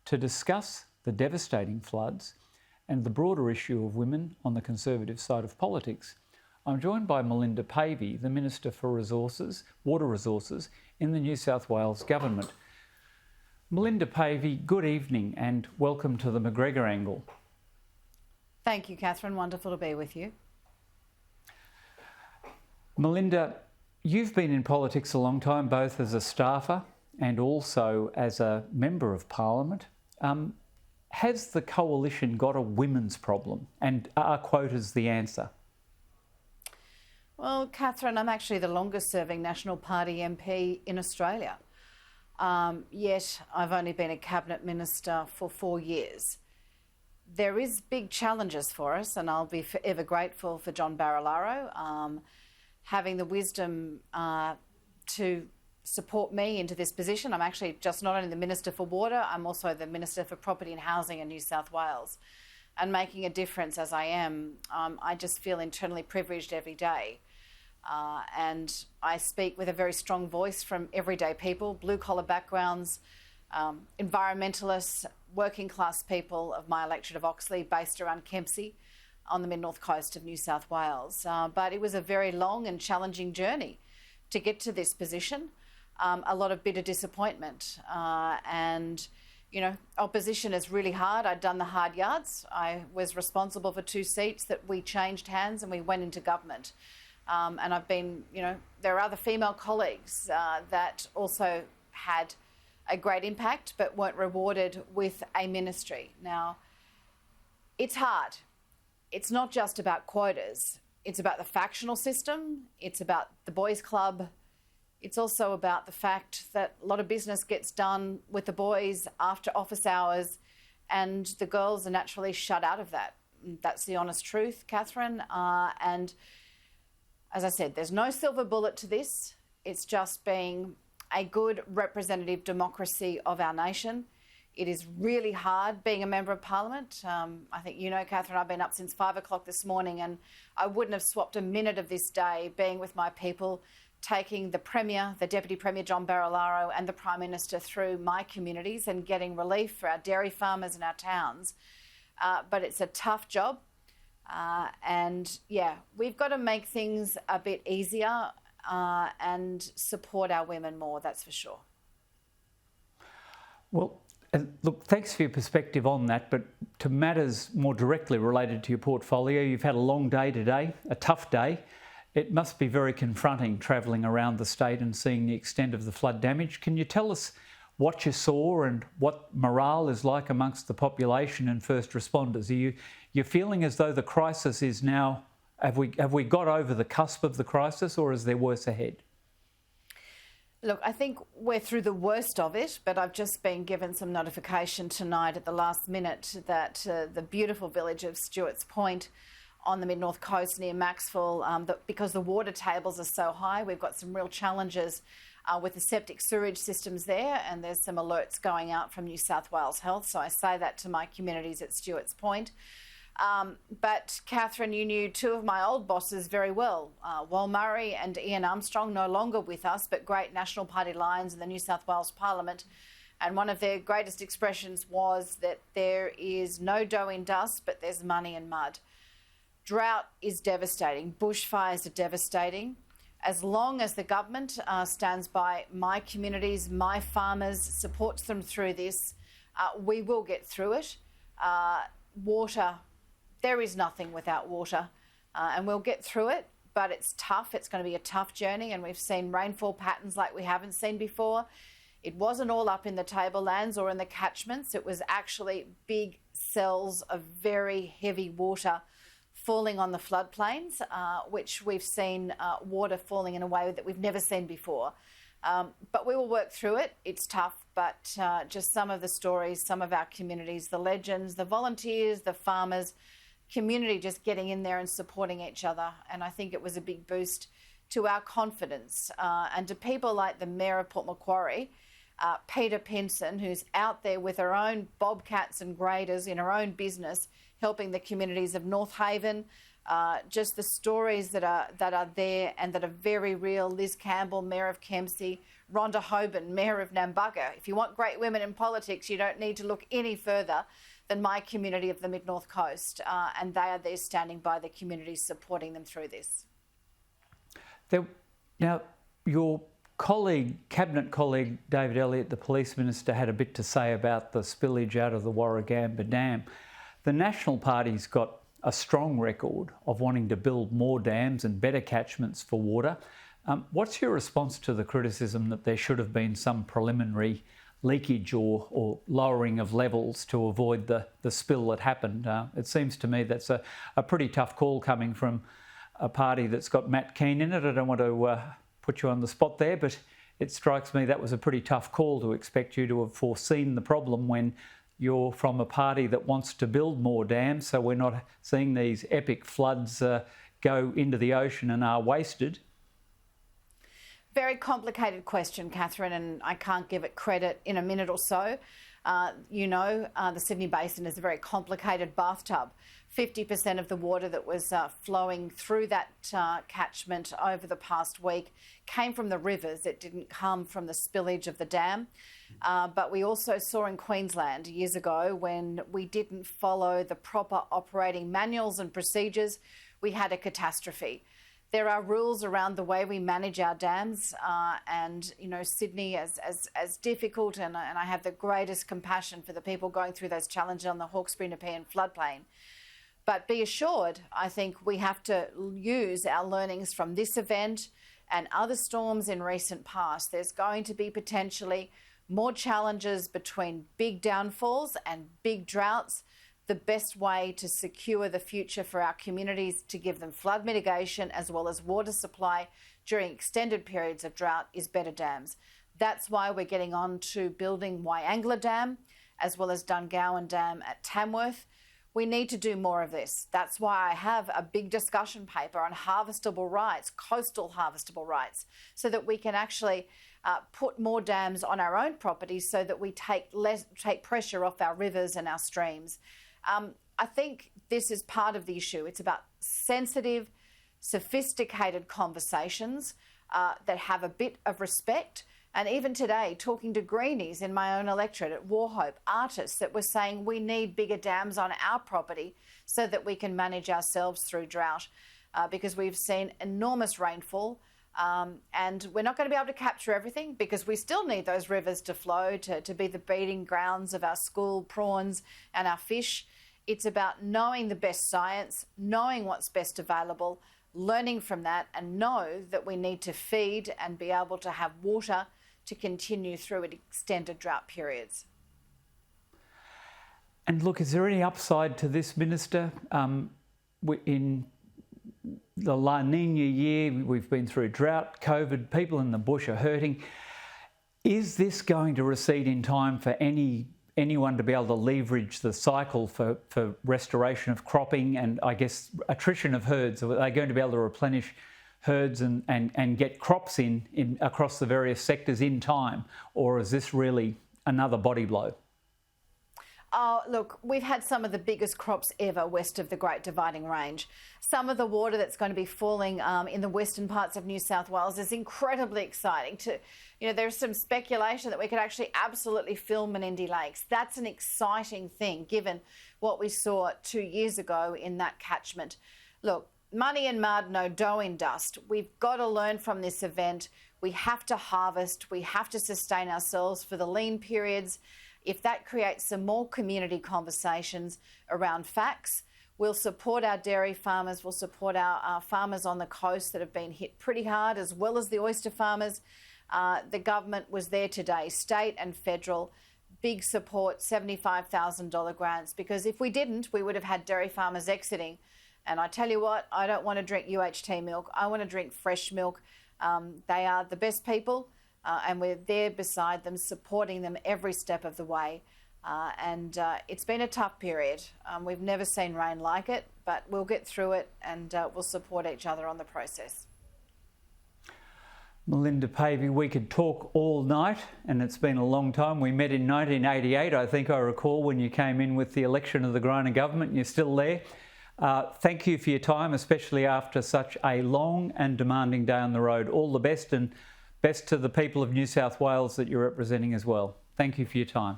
To discuss the devastating floods and the broader issue of women on the Conservative side of politics, I'm joined by Melinda Pavey, the Minister for Water Resources in the New South Wales Government. Melinda Pavey, good evening and welcome to the McGregor Angle. Thank you, Catherine. Wonderful to be with you. Melinda, you've been in politics a long time, both as a staffer and also as a Member of Parliament. Has the Coalition got a women's problem, and are quotas the answer? Well, Catherine, I'm actually the longest serving National Party MP in Australia. Yet I've only been a Cabinet Minister for 4 years. There is big challenges for us, and I'll be forever grateful for John Barilaro having the wisdom to support me into this position. I'm actually just not only the Minister for Water, I'm also the Minister for Property and Housing in New South Wales. And making a difference as I am, I just feel internally privileged every day. And I speak with a very strong voice from everyday people, blue-collar backgrounds, environmentalists, working-class people of my electorate of Oxley, based around Kempsey on the mid-north coast of New South Wales. But it was a very long and challenging journey to get to this position. A lot of bitter disappointment. And, you know, opposition is really hard. I'd done the hard yards. I was responsible for 2 seats that we changed hands and we went into government. And I've been, you know, there are other female colleagues that also had a great impact but weren't rewarded with a ministry. Now, it's hard. It's not just about quotas. It's about the factional system. It's about the boys' club. It's also about the fact that a lot of business gets done with the boys after office hours and the girls are naturally shut out of that. That's the honest truth, Catherine. And as I said, there's no silver bullet to this. It's just being a good representative democracy of our nation. It is really hard being a Member of Parliament. I think you know, Catherine, I've been up since 5 o'clock this morning and I wouldn't have swapped a minute of this day being with my people, taking the Premier, the Deputy Premier John Barilaro and the Prime Minister through my communities and getting relief for our dairy farmers and our towns. But it's a tough job. And yeah, we've got to make things a bit easier and support our women more, that's for sure. Well, look, thanks for your perspective on that, but to matters more directly related to your portfolio, you've had a long day today, a tough day. It must be very confronting travelling around the state and seeing the extent of the flood damage. Can you tell us what you saw and what morale is like amongst the population and first responders? Are you feeling as though the crisis is now, have we got over the cusp of the crisis, or is there worse ahead? Look, I think we're through the worst of it, but I've just been given some notification tonight at the last minute that the beautiful village of Stewart's Point on the mid-north coast near Maxwell, because the water tables are so high, we've got some real challenges with the septic sewage systems there, and there's some alerts going out from New South Wales Health, so I say that to my communities at Stewart's Point. But Catherine, you knew 2 of my old bosses very well, Wal Murray and Ian Armstrong, no longer with us, but great National Party lions in the New South Wales Parliament. And one of their greatest expressions was that there is no dough in dust, but there's money in mud. Drought is devastating. Bushfires are devastating. As long as the government stands by my communities, my farmers, supports them through this, we will get through it. Water, there is nothing without water, and we'll get through it, but it's tough. It's going to be a tough journey, and we've seen rainfall patterns like we haven't seen before. It wasn't all up in the tablelands or in the catchments. It was actually big cells of very heavy water falling on the floodplains, which we've seen water falling in a way that we've never seen before. But we will work through it. It's tough, but just some of the stories, some of our communities, the legends, the volunteers, the farmers, community just getting in there and supporting each other. And I think it was a big boost to our confidence and to people like the Mayor of Port Macquarie, Peter Pinson, who's out there with her own bobcats and graders in her own business, helping the communities of North Haven, just the stories that are there and that are very real. Liz Campbell, Mayor of Kempsey, Rhonda Hoban, Mayor of Nambucca. If you want great women in politics, you don't need to look any further than my community of the Mid-North Coast, and they are there standing by the communities, supporting them through this. Now, your Cabinet colleague David Elliott, the Police Minister, had a bit to say about the spillage out of the Warragamba Dam. The National Party's got a strong record of wanting to build more dams and better catchments for water. What's your response to the criticism that there should have been some preliminary leakage or lowering of levels to avoid the spill that happened? It seems to me that's a pretty tough call coming from a party that's got Matt Keane in it. I don't want to put you on the spot there, but it strikes me that was a pretty tough call to expect you to have foreseen the problem when you're from a party that wants to build more dams, so we're not seeing these epic floods go into the ocean and are wasted. Very complicated question, Catherine, and I can't give it credit in a minute or so. The Sydney Basin is a very complicated bathtub. 50% of the water that was flowing through that catchment over the past week came from the rivers. It didn't come from the spillage of the dam. But we also saw in Queensland years ago, when we didn't follow the proper operating manuals and procedures, we had a catastrophe. There are rules around the way we manage our dams, and Sydney, as difficult, and I have the greatest compassion for the people going through those challenges on the Hawkesbury Nepean floodplain. But be assured, I think we have to use our learnings from this event and other storms in recent past. There's going to be potentially more challenges between big downfalls and big droughts. The best way to secure the future for our communities, to give them flood mitigation as well as water supply during extended periods of drought, is better dams. That's why we're getting on to building Wyangla Dam as well as Dungowan Dam at Tamworth. We need to do more of this. That's why I have a big discussion paper on harvestable rights, coastal harvestable rights, so that we can actually put more dams on our own properties so that we take pressure off our rivers and our streams. I think this is part of the issue. It's about sensitive, sophisticated conversations that have a bit of respect. And even today, talking to greenies in my own electorate at Warhope, artists that were saying we need bigger dams on our property so that we can manage ourselves through drought, because we've seen enormous rainfall, and we're not going to be able to capture everything, because we still need those rivers to flow to be the breeding grounds of our school prawns and our fish. It's about knowing the best science, knowing what's best available, learning from that, and know that we need to feed and be able to have water to continue through extended drought periods. And look, is there any upside to this, Minister? In the La Nina year, we've been through drought, COVID, people in the bush are hurting. Is this going to recede in time for anyone to be able to leverage the cycle for restoration of cropping and, I guess, attrition of herds? Are they going to be able to replenish herds and get crops in across the various sectors in time? Or is this really another body blow? Look, we've had some of the biggest crops ever west of the Great Dividing Range. Some of the water that's going to be falling in the western parts of New South Wales is incredibly exciting. There's some speculation that we could actually absolutely fill Menindee Lakes. That's an exciting thing, given what we saw 2 years ago in that catchment. Look, money in mud, no dough in dust. We've got to learn from this event. We have to harvest. We have to sustain ourselves for the lean periods. If that creates some more community conversations around facts, we'll support our dairy farmers, we'll support our farmers on the coast that have been hit pretty hard, as well as the oyster farmers. The government was there today, state and federal, big support, $75,000 grants, because if we didn't, we would have had dairy farmers exiting. And I tell you what, I don't want to drink UHT milk. I want to drink fresh milk. They are the best people. And we're there beside them, supporting them every step of the way. And it's been a tough period. We've never seen rain like it, but we'll get through it, and we'll support each other on the process. Melinda Pavey, we could talk all night, and it's been a long time. We met in 1988, I think I recall, when you came in with the election of the Groner government, and you're still there. Thank you for your time, especially after such a long and demanding day on the road. All the best, and Best to the people of New South Wales that you're representing as well. Thank you for your time.